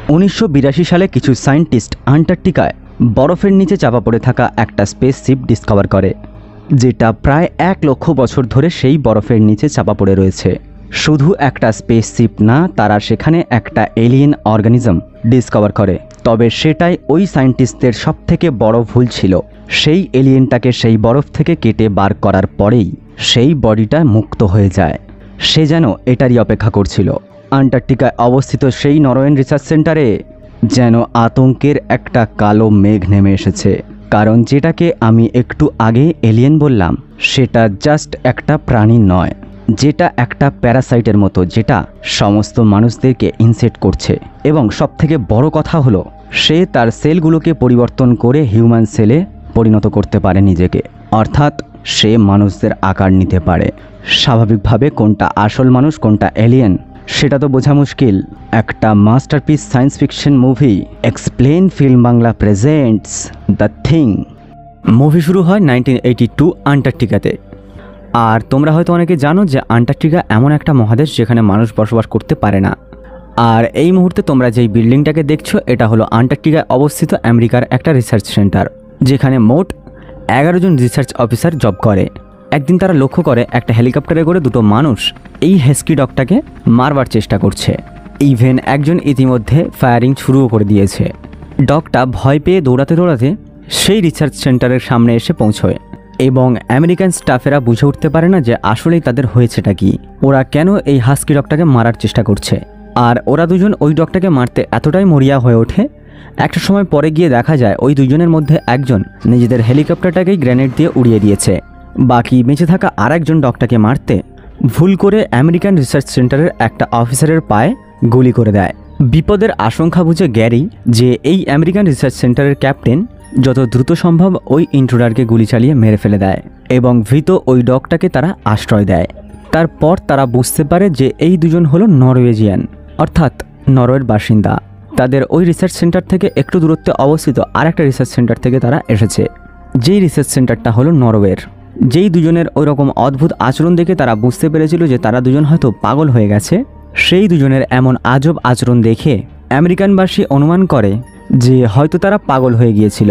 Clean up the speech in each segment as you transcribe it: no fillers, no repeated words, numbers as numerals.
1982 সালে কিছু সায়েন্টিস্ট আন্টার্কটিকায় বরফের নিচে চাপা পড়ে থাকা একটা স্পেসশিপ ডিসকভার করে, যেটা প্রায় 1 লক্ষ বছর ধরে সেই বরফের নিচে চাপা পড়ে রয়েছে। শুধু একটা স্পেসশিপ না, তারা সেখানে একটা এলিয়েন অর্গানিজম ডিসকভার করে। তবে সেটাই ওই সায়েন্টিস্টদের সবথেকে বড় ভুল ছিল। সেই এলিয়েনটাকে সেই বরফ থেকে কেটে বার করার পরেই সেই বডিটা মুক্ত হয়ে যায়। সে যেন এটারই অপেক্ষা করছিল। আন্টার্কটিকায় অবস্থিত সেই নরওয়েন রিসার্চ সেন্টারে যেন আতঙ্কের একটা কালো মেঘ নেমে এসেছে। কারণ যেটাকে আমি একটু আগে এলিয়েন বললাম, সেটা জাস্ট একটা প্রাণী নয়, যেটা একটা প্যারাসাইটের মতো, যেটা সমস্ত মানুষদেরকে ইনসেক্ট করছে। এবং সবথেকে বড় কথা হলো, সে তার সেলগুলোকে পরিবর্তন করে হিউম্যান সেলে পরিণত করতে পারে নিজেকে। অর্থাৎ সে মানুষদের আকার নিতে পারে। স্বাভাবিকভাবে কোনটা আসল মানুষ কোনটা এলিয়েন সেটা তো বোঝা মুশকিল। একটা masterpiece science fiction movie explain film Bangla presents the thing. Movie শুরু হয় 1982 আন্টার্কটিকাতে। আর তোমরা হয়তো অনেকে জানো যে আন্টার্কটিকা এমন একটা মহাদেশ যেখানে মানুষ বসবাস করতে পারে না। আর এই মুহূর্তে তোমরা যেই বিল্ডিংটাকে দেখছো, এটা হলো আন্টার্কটিকায় অবস্থিত আমেরিকার একটা রিসার্চ সেন্টার, যেখানে মোট 11 জন রিসার্চ অফিসার জব করে। একদিন তারা লক্ষ্য করে একটা হেলিকপ্টারে করে দুটো মানুষ এই হেস্কি ডগটাকে মারবার চেষ্টা করছে। ইভেন একজন ইতিমধ্যে ফায়ারিং শুরুও করে দিয়েছে। ডগটা ভয় পেয়ে দৌড়াতে দৌড়াতে সেই রিসার্চ সেন্টারের সামনে এসে পৌঁছয় এবং আমেরিকান স্টাফেরা বুঝে উঠতে পারে না যে আসলেই তাদের হয়েছেটা কি, ওরা কেন এই হাস্কি ডগটাকে মারার চেষ্টা করছে। আর ওরা দুজন ওই ডগটাকে মারতে এতটাই মরিয়া হয়ে ওঠে, একটা সময় পরে গিয়ে দেখা যায় ওই দুজনের মধ্যে একজন নিজেদের হেলিকপ্টারটাকেই গ্রেনেড দিয়ে উড়িয়ে দিয়েছে। বাকি বেঁচে থাকা আর একজন ডগটাকে মারতে ভুল করে আমেরিকান রিসার্চ সেন্টারের একটা অফিসারের পায়ে গুলি করে দেয়। বিপদের আশঙ্কা বুঝে গ্যারি, যে এই আমেরিকান রিসার্চ সেন্টারের ক্যাপ্টেন, যত দ্রুত সম্ভব ওই ইন্ট্রুডারকে গুলি চালিয়ে মেরে ফেলে দেয় এবং ভীত ওই ডগটাকে তারা আশ্রয় দেয়। তারপর তারা বুঝতে পারে যে এই দুজন হলো নরওয়েজিয়ান, অর্থাৎ নরওয়ের বাসিন্দা। তাদের ওই রিসার্চ সেন্টার থেকে একটু দূরত্বে অবস্থিত আর একটা রিসার্চ সেন্টার থেকে তারা এসেছে, যেই রিসার্চ সেন্টারটা হলো নরওয়ের। যেই দুজনের ওই রকম অদ্ভুত আচরণ দেখে তারা বুঝতে পেরেছিল যে তারা দুজন হয়তো পাগল হয়ে গেছে। সেই দুজনের এমন আজব আচরণ দেখে আমেরিকানবাসী অনুমান করে যে হয়তো তারা পাগল হয়ে গিয়েছিল।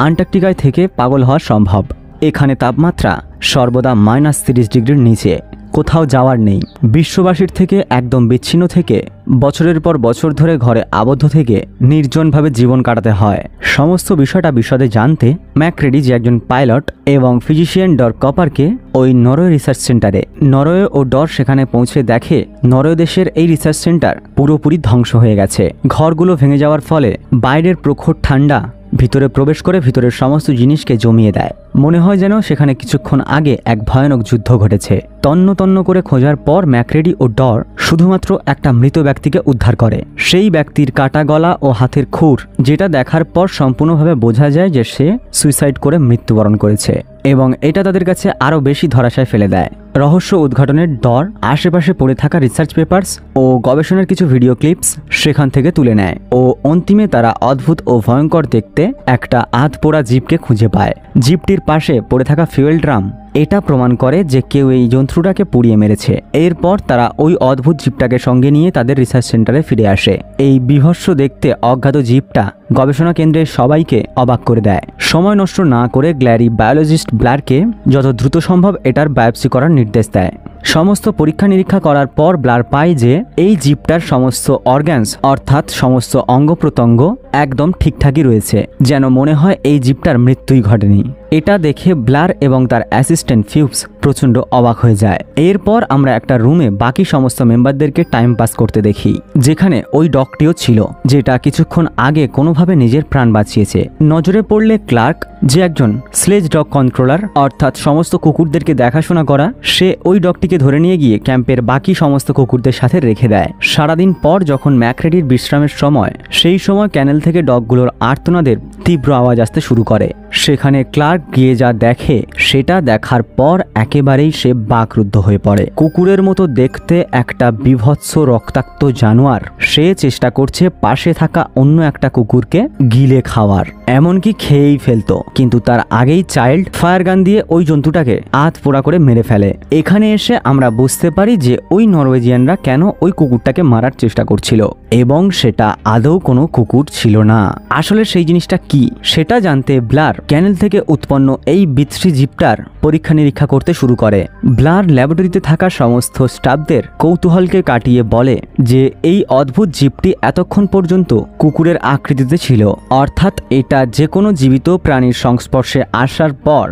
আন্টার্কটিকায় থেকে পাগল হওয়া সম্ভব। এখানে তাপমাত্রা সর্বদা -30 ডিগ্রির নিচে, কোথাও যাওয়ার নেই। বিশ্ববাসীর থেকে একদম বিচ্ছিন্ন থেকে বছরের পর বছর ধরে ঘরে আবদ্ধ থেকে নির্জনভাবে জীবন কাটাতে হয়। সমস্ত বিষয়টা বিশদে জানতে ম্যাকক্রেডি, যে একজন পাইলট এবং ফিজিশিয়ান ডর কপারকে ওই নরওয়ে রিসার্চ সেন্টারে। নরওয়ে ও ডর সেখানে পৌঁছে দেখে নরওয়ে দেশের এই রিসার্চ সেন্টার পুরোপুরি ধ্বংস হয়ে গেছে। ঘরগুলো ভেঙে যাওয়ার ফলে বাইরের প্রখর ঠান্ডা ভিতরে প্রবেশ করে ভিতরের সমস্ত জিনিসকে জমিয়ে দেয়। মনে হয় যেন সেখানে কিছুক্ষণ আগে এক ভয়ানক যুদ্ধ ঘটেছে। তন্ন তন্ন করে খোঁজার পর ম্যাকক্রেডি ও ডর শুধুমাত্র একটা মৃত ব্যক্তিকে উদ্ধার করে। সেই ব্যক্তির কাটা গলা ও হাতের খুর, যেটা দেখার পর সম্পূর্ণভাবে বোঝা যায় যে সে সুইসাইড করে মৃত্যুবরণ করেছে। এবং এটা তাদের কাছে আরও বেশি ধরাশায় ফেলে দেয়। রহস্য উদ্ঘাটনের ডর আশেপাশে পড়ে থাকা রিসার্চ পেপার্স ও গবেষণার কিছু ভিডিও ক্লিপস সেখান থেকে তুলে নেয় ও অন্তিমে তারা অদ্ভুত ও ভয়ঙ্কর দেখতে একটা আধপোড়া জিপকে খুঁজে পায়। জিপটির পাশে পড়ে থাকা ফুয়েল ড্রাম এটা প্রমাণ করে যে কেউ এই জন্তুটাকে পুড়িয়ে মেরেছে। এরপর তারা ওই অদ্ভুত জিপটাকে সঙ্গে নিয়ে তাদের রিসার্চ সেন্টারে ফিরে আসে। এই বিভৎস দেখতে অজ্ঞাত জিপটা গবেষণা কেন্দ্রের সবাইকে অবাক করে দেয়। সময় নষ্ট না করে গ্ল্যারি বায়োলজিস্ট ব্লারকে যত দ্রুত সম্ভব এটার বায়োপসি করার নির্দেশ দেয়। সমস্ত পরীক্ষা নিরীক্ষা করার পর ব্লার পায় যে এই জিপটার সমস্ত অর্গানস, অর্থাৎ সমস্ত অঙ্গ প্রত্যঙ্গ একদম ঠিকঠাকই রয়েছে, যেন মনে হয় এই জিপটার মৃত্যুই ঘটেনি। এটা দেখে ব্লার এবং তার অ্যাসিস্ট্যান্ট ফিউবস প্রচণ্ড অবাক হয়ে যায়। এরপর আমরা একটা রুমে বাকি সমস্ত মেম্বারদেরকে টাইম পাস করতে দেখি, যেখানে ওই ডগটিও ছিল, যেটা কিছুক্ষণ আগে কোনোভাবে নিজের প্রাণ বাঁচিয়েছে। নজরে পড়লে ক্লার্ক, যে একজন স্লেজ ডগ কন্ট্রোলার, অর্থাৎ সমস্ত কুকুরদেরকে দেখাশোনা করা, সে ওই ডগটিকে ধরে নিয়ে গিয়ে ক্যাম্পের বাকি সমস্ত কুকুরদের সাথে রেখে দেয়। সারাদিন পর যখন ম্যাকক্রেডির বিশ্রামের সময়, সেই সময় ক্যানেল থেকে ডগগুলোর আর্তনাদের তীব্র আওয়াজ আসতে শুরু করে। সেখানে ক্লার্ক গিয়ে যা দেখে, সেটা দেখার পর একে একেবারেই সে বাকরুদ্ধ হয়ে পড়ে। কুকুরের মতো দেখতে একটা বিভৎস রক্তাক্ত জানোয়ার সে চেষ্টা করছে পাশে থাকা অন্য একটা কুকুরকে গিলে খাওয়ার, এমনকি খেয়েই ফেলতো, কিন্তু তার আগেই চাইল্ড ফায়ার গান দিয়ে ওই জন্তুটাকে পোড়া করে মেরে ফেলে। এখানে এসে আমরা বুঝতে পারি যে ওই নরওয়েজিয়ানরা কেন ওই কুকুরটাকে মারার চেষ্টা করছিল, এবং সেটা আদৌ কোনো কুকুর ছিল না। আসলে সেই জিনিসটা কি সেটা জানতে ব্লার ক্যানেল থেকে উৎপন্ন এই বিচ্ছিরি জীবটার পরীক্ষা নিরীক্ষা করতে শুরু করে। ব্লার ল্যাবরেটরিতে থাকা সমস্ত স্টাফদের কৌতূহলকে কাটিয়ে বলে যে এই অদ্ভুত জীবটি এতক্ষণ পর্যন্ত কুকুরের আকৃতিতে ছিল, অর্থাৎ এটা যে কোনো জীবিত প্রাণীর সংস্পর্শে আসার পর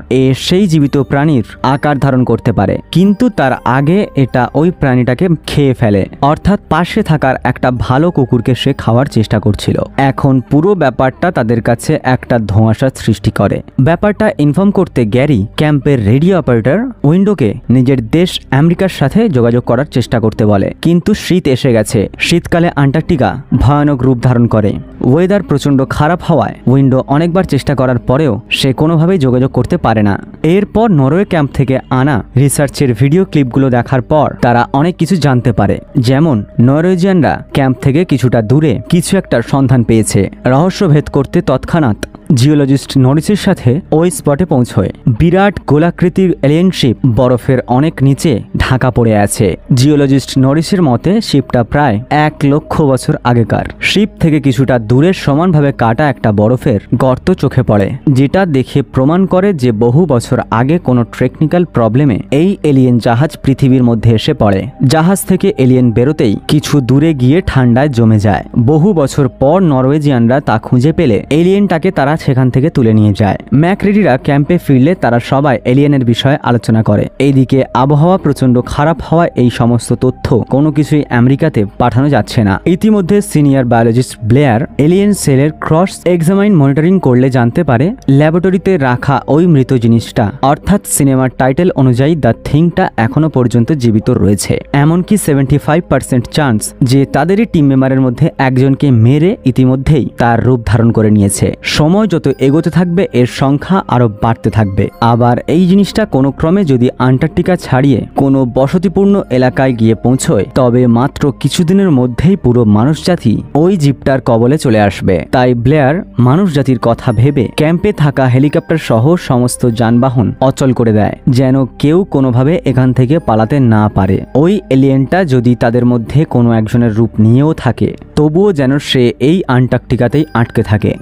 সেই জীবিত প্রাণীর আকার ধারণ করতে পারে, কিন্তু তার আগে এটা ওই প্রাণীটাকে খেয়ে ফেলে, অর্থাৎ পাশে থাকার একটা ভালো কুকুরকে সে খাওয়ার চেষ্টা করছিল। এখন পুরো ব্যাপারটা তাদের কাছে একটা ধোঁয়াশা সৃষ্টি করে। ব্যাপারটা ইনফর্ম করতে গ্যারি ক্যাম্পের রেডিও অপারেটর উইন্ডোকে নিজের দেশ আমেরিকার সাথে যোগাযোগ করার চেষ্টা করতে বলে, কিন্তু শীত এসে গেছে। শীতকালে আন্টার্কটিকা ভয়ানক রূপ ধারণ করে। ওয়েদার প্রচন্ড খারাপ হওয়ায় উইন্ডো অনেকবার চেষ্টা করার পরেও সে কোনোভাবেই যোগাযোগ করতে পারে না। এরপর নরওয়ে ক্যাম্প থেকে আনা রিসার্চের ভিডিও ক্লিপগুলো দেখার পর তারা অনেক কিছু জানতে পারে, যেমন নরওয়েজিয়ানরা ক্যাম্প থেকে কিছুটা দূরে কিছু একটা সন্ধান পেয়েছে। রহস্য ভেদ করতে তৎক্ষণাৎ জিওলজিস্ট নরিসের সাথে ওই স্পটে পৌঁছয়। বিরাট গোলাকৃতির এলিয়েন শিপ বরফের অনেক নিচে ঢাকা পড়ে আছে। জিওলজিস্ট নরিসের মতে শিপটা প্রায় 1 লক্ষ বছর আগেকার। শিপ থেকে কিছুটা দূরে সমানভাবে কাটা একটা বরফের গর্ত চোখে পড়ে, যেটা দেখে প্রমাণ করে যে বহু বছর আগে কোনো টেকনিক্যাল প্রবলেমে এই এলিয়েন জাহাজ পৃথিবীর মধ্যে এসে পড়ে। জাহাজ থেকে এলিয়েন বেরোতেই কিছু দূরে গিয়ে ঠান্ডায় জমে যায়। বহু বছর পর নরওয়েজিয়ানরা তা খুঁজে পেলে এলিয়েনটাকে তারা সেখান থেকে তুলে নিয়ে যায়। ম্যাকরেডিরা ক্যাম্পে ফিরলে তারা সবাই এলিয়েনের বিষয়ে আলোচনা করে। এইদিকে আবহাওয়া প্রচন্ড খারাপ হওয়ায় এই সমস্ত তথ্য কোনো কিছুই আমেরিকাতে পাঠানো যাচ্ছে না। ইতিমধ্যে সিনিয়র বায়োলজিস্ট ব্লেয়ার এলিয়েন সেলের ক্রস এক্সামাইন মনিটরিং করলে জানতে পারে ল্যাবরেটরিতে রাখা ওই মৃত জিনিসটা, অর্থাৎ সিনেমার টাইটেল অনুযায়ী দ্য থিংটা এখনো পর্যন্ত জীবিত রয়েছে। এমনকি 75% চান্স যে তাদেরই টিম মেম্বারের মধ্যে একজনকে মেরে ইতিমধ্যেই তার রূপ ধারণ করে নিয়েছে। সময় যত এগোতে থাকবে এর সংখ্যা আরো বাড়তে থাকবে। আবার এই জিনিসটা কোনো ক্রমে যদি আন্টার্কটিকা ছাড়িয়ে কোনো বসতিপূর্ণ এলাকায় গিয়ে পৌঁছয়, তবে মাত্র কিছুদিনের মধ্যেই পুরো মানুষজাতি ওই জীবটার কবলে চলে আসবে। তাই ব্লেয়ার মানুষজাতির কথা ভেবে ক্যাম্পে থাকা হেলিকপ্টার সহ সমস্ত যানবাহন অচল করে দেয়, যেন কেউ কোনোভাবে এখান থেকে পালাতে না পারে। ওই এলিয়েনটা যদি তাদের মধ্যে কোনো একজনের রূপ নিয়েও থাকে, তবুও যেন সে এই আন্টার্কটিকাতেই আটকে থাকে।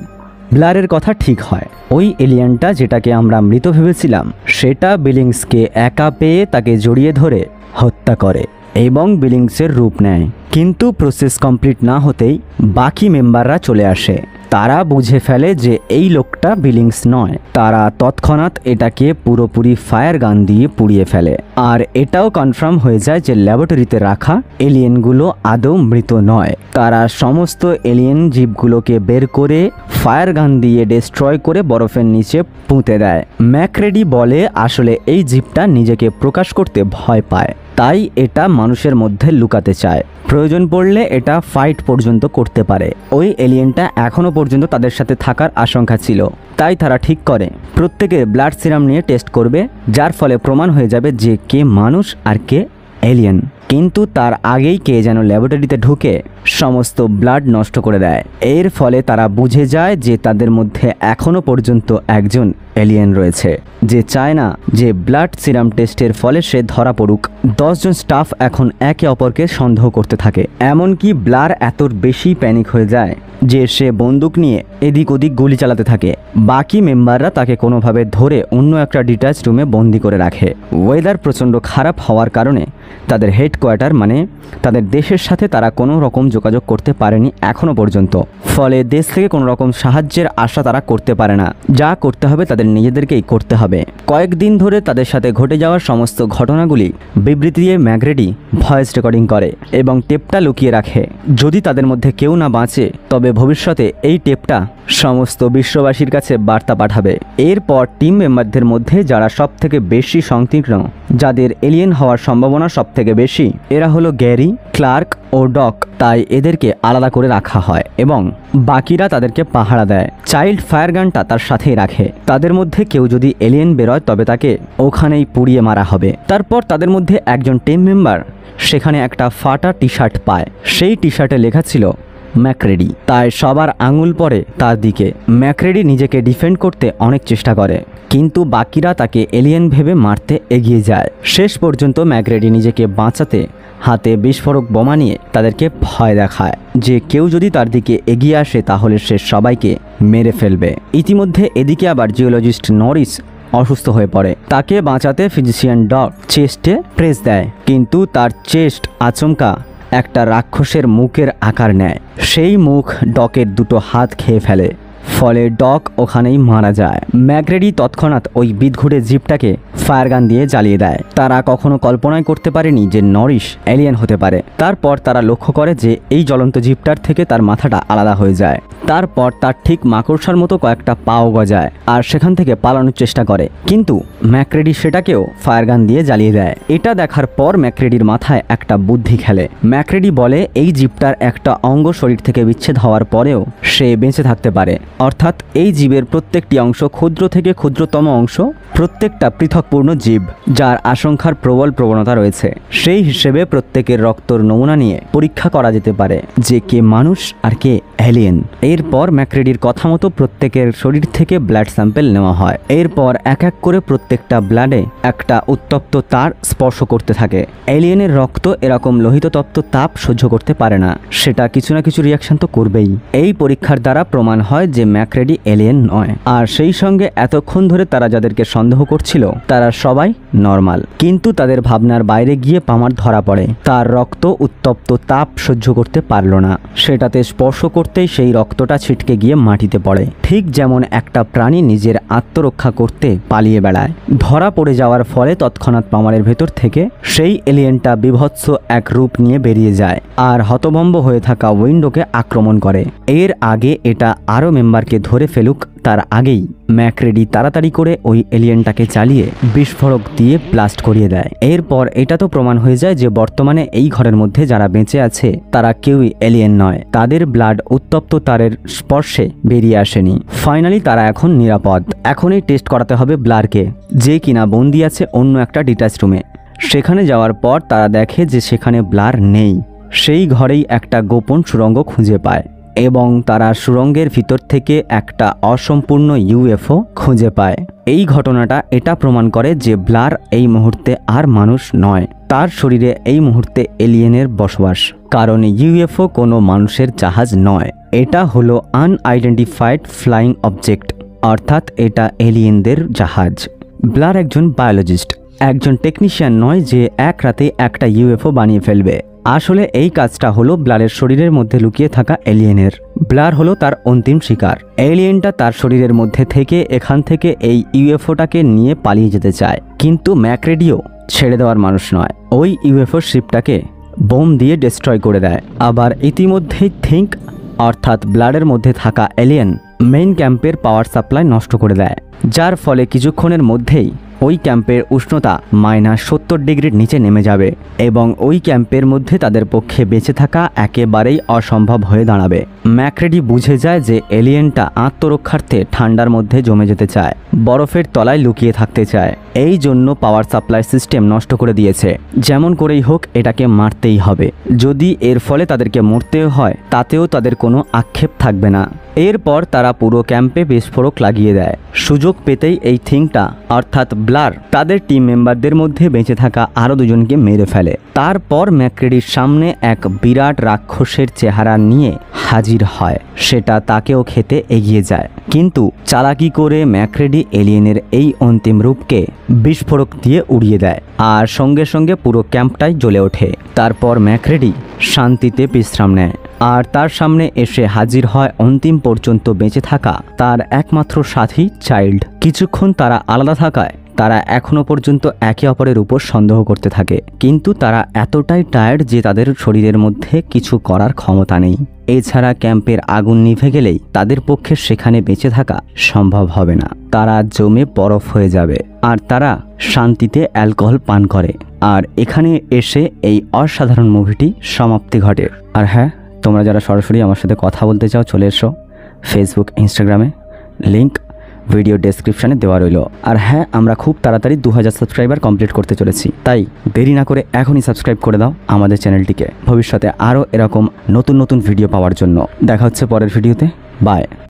ব্লারের কথা ঠিক হয়। ওই এলিয়েনটা যেটাকে আমরা মৃত ভেবেছিলাম, সেটা বিলিংসকে একা পেয়ে তাকে জড়িয়ে ধরে হত্যা করে এবং বিলিংসের রূপ নেয়। কিন্তু প্রসেস কমপ্লিট না হতেই বাকি মেম্বাররা চলে আসে। তারা বুঝে ফেলে যে এই লোকটা বিলিংস নয়। তারা তৎক্ষণাৎ এটাকে পুরোপুরি ফায়ার গান দিয়ে পুড়িয়ে ফেলে। আর এটাও কনফার্ম হয়ে যায় যে ল্যাবরেটরিতে রাখা এলিয়েনগুলো আদৌ মৃত নয়। তারা সমস্ত এলিয়েন জীবগুলোকে বের করে ফায়ার গান দিয়ে ডিস্ট্রয় করে বরফের নিচে পুঁতে দেয়। ম্যাকরেডি বলে আসলে এই জীবটা নিজেকে প্রকাশ করতে ভয় পায়, তাই এটা মানুষের মধ্যে লুকাতে চায়। প্রয়োজন পড়লে এটা ফাইট পর্যন্ত করতে পারে। ওই এলিয়েনটা এখনো পর্যন্ত তাদের সাথে থাকার আশঙ্কা ছিল, তাই তারা ঠিক করে প্রত্যেকে ব্লাড সিরাম নিয়ে টেস্ট করবে, যার ফলে প্রমাণ হয়ে যাবে যে কে মানুষ আর কে এলিয়েন। কিন্তু তার আগেই কে যেন ল্যাবরেটরিতে ঢুকে সমস্ত ব্লাড নষ্ট করে দেয়। এর ফলে তারা বুঝে যায় যে তাদের মধ্যে এখনো পর্যন্ত একজন এলিয়েন রয়েছে, যে চায় না যে ব্লাড সিরাম টেস্টের ফলে সে ধরা পড়ুক। 10 জন স্টাফ এখন একে অপরকে সন্দেহ করতে থাকে। এমনকি ব্লার এত বেশি প্যানিক হয়ে যায় যে সে বন্দুক নিয়ে এদিক ওদিক গুলি চালাতে থাকে। বাকি মেম্বাররা তাকে কোনোভাবে ধরে অন্য একটা ডিটাচ রুমে বন্দি করে রাখে। ওয়েদার প্রচণ্ড খারাপ হওয়ার কারণে তাদের হেডকোয়ার্টার মানে তাদের দেশের সাথে তারা কোনো রকম যোগাযোগ করতে পারেনি এখনো পর্যন্ত। ফলে দেশ থেকে কোনো রকম সাহায্যের আশা তারা করতে পারে না। যা করতে হবে তাদের নিজেদেরকেই করতে হবে। কয়েকদিন ধরে তাদের সাথে ঘটে যাওয়া সমস্ত ঘটনাগুলি বিবৃতি দিয়ে ম্যাকরেডি ভয়েস রেকর্ডিং করে এবং টেপটা লুকিয়ে রাখে। যদি তাদের মধ্যে কেউ না বাঁচে, তবে ভবিষ্যতে এই টেপটা সমস্ত বিশ্ববাসীর কাছে বার্তা পাঠাবে। এরপর টিম মেম্বারদের মধ্যে যারা সব থেকে বেশি সংতীর্ণ, যাদের এলিয়েন হওয়ার সম্ভাবনা সব থেকে বেশি, এরা হলো গ্যারি, ক্লার্ক ও ডক। তাই এদেরকে আলাদা করে রাখা হয় এবং বাকিরা তাদেরকে পাহারা দেয়। চাইল্ড ফায়ার গানটা তার সাথেই রাখে। তাদের তাদের মধ্যে কেউ যদি এলিয়েন বেরোয় তবে তাকে ওখানেই পুড়িয়ে মারা হবে। তারপর তাদের মধ্যে একজন টিম মেম্বার সেখানে একটা ফাটা টি শার্ট পায়। সেই টি শার্টে লেখা ছিল ম্যাকরেডি। তাই সবার আঙুল পড়ে তার দিকে। ম্যাকরেডি নিজেকে ডিফেন্ড করতে অনেক চেষ্টা করে, কিন্তু বাকিরা তাকে এলিয়েন ভেবে মারতে এগিয়ে যায়। শেষ পর্যন্ত ম্যাকরেডি নিজেকে বাঁচাতে হাতে বিস্ফোরক বোমা নিয়ে তাদেরকে ভয় দেখায় যে কেউ যদি তার দিকে এগিয়ে আসে তাহলে সে সবাইকে মেরে ফেলবে। ইতিমধ্যে এদিকে আবার জিওলজিস্ট নরিস অসুস্থ হয়ে পড়ে। তাকে বাঁচাতে ফিজিশিয়ান ডক চেস্টে প্রেস দেয়, কিন্তু তার চেস্ট আচমকা একটা রাক্ষসের মুখের আকার নেয়। সেই মুখ ডকের দুটো হাত খেয়ে ফেলে, ফলে ডক ওখানেই মারা যায়। ম্যাকরেডি তৎক্ষণাৎ ওই বিদঘুটে জিপটাকে ফায়ারগান দিয়ে জ্বালিয়ে দেয়। তারা কখনো কল্পনাই করতে পারেনি যে নরিস এলিয়েন হতে পারে। তারপর তারা লক্ষ্য করে যে এই জ্বলন্ত জিপটার থেকে তার মাথাটা আলাদা হয়ে যায়। তারপর তার ঠিক মাকড়সার মতো কয়েকটা পাও গজায় আর সেখান থেকে পালানোর চেষ্টা করে, কিন্তু ম্যাকরেডি সেটাকেও ফায়ারগান দিয়ে জ্বালিয়ে দেয়। এটা দেখার পর ম্যাকরেডির মাথায় একটা বুদ্ধি খেলে। ম্যাকরেডি বলে এই জিপটার একটা অঙ্গ শরীর থেকে বিচ্ছেদ হওয়ার পরেও সে বেঁচে থাকতে পারে, অর্থাৎ এই জীবের প্রত্যেকটি অংশ ক্ষুদ্র থেকে ক্ষুদ্রতম অংশ, প্রত্যেকটা পৃথকপূর্ণ জীব যার আশঙ্কার প্রবল প্রবণতা রয়েছে। সেই হিসেবে প্রত্যেকের রক্তর নমুনা নিয়ে পরীক্ষা করা যেতে পারে যে কে মানুষ আর কে এলিয়েন। এরপর ম্যাকরেডির কথা মতো প্রত্যেকের শরীর থেকে ব্লাড স্যাম্পেল নেওয়া হয়। এরপর এক এক করে প্রত্যেকটা ব্লাডে একটা উত্তপ্ত তার স্পর্শ করতে থাকে। এলিয়েনের রক্ত এরকম লোহিত তপ্ত তাপ সহ্য করতে পারে না, সেটা কিছু না কিছু রিয়াকশন তো করবেই। এই পরীক্ষার দ্বারা প্রমাণ হয় যে ম্যাকরেডি এলিয়েন নয়, আর সেই সঙ্গে এতক্ষণ ধরে তারা যাদেরকে সন্দেহ করছিল তারা সবাই নর্মাল। কিন্তু তাদের ভাবনার বাইরে গিয়ে পামার ধরা পড়ে। তার রক্ত উত্তপ্ত তাপ সহ্য করতে পারল না, সেটাতে স্পর্শ করতেই সেই রক্তটা ছিটকে গিয়ে মাটিতে পড়ে। ঠিক যেমন একটা প্রাণী নিজের আত্মরক্ষা করতে পালিয়ে বেড়ায়। ধরা পড়ে যাওয়ার ফলে তৎক্ষণাৎ পামারের ভেতর থেকে সেই এলিয়েনটা বিভৎস এক রূপ নিয়ে বেরিয়ে যায় আর হতভম্ব হয়ে থাকা উইন্ডোকে আক্রমণ করে। এর আগে এটা আরও মেম্বারকে ধরে ফেলুক তার আগেই ম্যাকরেডি তাড়াতাড়ি করে ওই এলিয়েনটাকে চালিয়ে বিস্ফোরক দিয়ে ব্লাস্ট করিয়ে দেয়। এরপর এটা তো প্রমাণ হয়ে যায় যে বর্তমানে এই ঘরের মধ্যে যারা বেঁচে আছে তারা কেউই এলিয়েন নয়, তাদের ব্লাড উত্তপ্ত তারের স্পর্শে বেরিয়ে আসেনি। ফাইনালি তারা এখন নিরাপদ। এখনই টেস্ট করাতে হবে ব্লারকে, যে কিনা বন্দি আছে অন্য একটা ডিটাচ রুমে। সেখানে যাওয়ার পর তারা দেখে যে সেখানে ব্লার নেই। সেই ঘরেই একটা গোপন সুড়ঙ্গ খুঁজে পায় এবং তারা সুড়ঙ্গের ভিতর থেকে একটা অসম্পূর্ণ ইউএফও খুঁজে পায়। এই ঘটনাটা এটা প্রমাণ করে যে ব্লার এই মুহূর্তে আর মানুষ নয়, তার শরীরে এই মুহূর্তে এলিয়েনের বসবাস। কারণ ইউএফও কোনো মানুষের জাহাজ নয়, এটা হলো আনআইডেন্টিফাইড ফ্লাইং অবজেক্ট, অর্থাৎ এটা এলিয়েনদের জাহাজ। ব্লার একজন বায়োলজিস্ট, একজন টেকনিশিয়ান নয় যে এক রাতে একটা ইউএফও বানিয়ে ফেলবে। আসলে এই কাজটা হলো ব্লারের শরীরের মধ্যে লুকিয়ে থাকা এলিয়েনের। ব্লার হলো তার অন্তিম শিকার। এলিয়েনটা তার শরীরের মধ্যে থেকে এখান থেকে এই ইউএফওটাকে নিয়ে পালিয়ে যেতে চায়, কিন্তু ম্যাকরেডিও ছেড়ে দেওয়ার মানুষ নয়। ওই ইউএফও শিপটাকে বোম দিয়ে ডিস্ট্রয় করে দেয়। আবার ইতিমধ্যেই থিঙ্ক অর্থাৎ ব্লারের মধ্যে থাকা এলিয়েন মেইন ক্যাম্পের পাওয়ার সাপ্লাই নষ্ট করে দেয়, যার ফলে কিছুক্ষণের মধ্যেই ওই ক্যাম্পের উষ্ণতা -70 ডিগ্রির নিচে নেমে যাবে এবং ওই ক্যাম্পের মধ্যে তাদের পক্ষে বেঁচে থাকা একেবারেই অসম্ভব হয়ে দাঁড়াবে। ম্যাকরেডি বুঝে যায় যে এলিয়েনটা আত্মরক্ষার্থে ঠান্ডার মধ্যে জমে যেতে চায়, বরফের তলায় লুকিয়ে থাকতে চায়। এই জন্য পাওয়ার সাপ্লাই সিস্টেম নষ্ট করে দিয়েছে। যেমন করেই হোক এটাকে মারতেই হবে। যদি এর ফলে তাদেরকে মরতেও হয় তাতেও তাদের কোনো আক্ষেপ থাকবে না। এরপর তারা পুরো ক্যাম্পে বিস্ফোরক লাগিয়ে দেয়। সুযোগ পেতেই এই থিংটা অর্থাৎ ব্লার তাদের টিম মেম্বারদের মধ্যে বেঁচে থাকা আরও দুজনকে মেরে ফেলে। তারপর ম্যাকরেডির সামনে এক বিরাট রাক্ষসের চেহারা নিয়ে হাজির হয়। সেটা তাকেও খেতে এগিয়ে যায়, কিন্তু চালাকি করে ম্যাকরেডি এলিয়েনের এই অন্তিম রূপকে বিস্ফোরক দিয়ে উড়িয়ে দেয় আর সঙ্গে সঙ্গে পুরো ক্যাম্পটাই জ্বলে ওঠে। তারপর ম্যাকরেডি শান্তিতে বিশ্রাম নেয় আর তার সামনে এসে হাজির হয় অন্তিম পর্যন্ত বেঁচে থাকা তার একমাত্র সাথী চাইল্ড। কিছুক্ষণ তারা আলাদা থাকায় তারা এখনো পর্যন্ত একে অপরের উপর সন্দেহ করতে থাকে, কিন্তু তারা এতটাই টায়ার্ড যে তাদের শরীরের মধ্যে কিছু করার ক্ষমতা নেই। এছাড়া ক্যাম্পের আগুন নিভে গেলেই তাদের পক্ষে সেখানে বেঁচে থাকা সম্ভব হবে না। তারা জমে বরফ হয়ে যাবে আর তারা শান্তিতে অ্যালকোহল পান করে। আর এখানে এসে এই অসাধারণ মুভিটি সমাপ্তি ঘটে। আর হ্যাঁ, তোমরা যারা সরাসরি আমার সাথে কথা বলতে চাও চলে এসো ফেসবুক ইনস্টাগ্রামে, লিংক ভিডিও ডেসক্রিপশনে দেওয়া রইল। আর হ্যাঁ, আমরা খুব তাড়াতাড়ি 2000 সাবস্ক্রাইবার কমপ্লিট করতে চলেছি, তাই দেরি না করে এখনই সাবস্ক্রাইব করে দাও আমাদের চ্যানেলটিকে, ভবিষ্যতে আরও এরকম নতুন নতুন ভিডিও পাওয়ার জন্য। দেখা হচ্ছে পরের ভিডিওতে। বাই।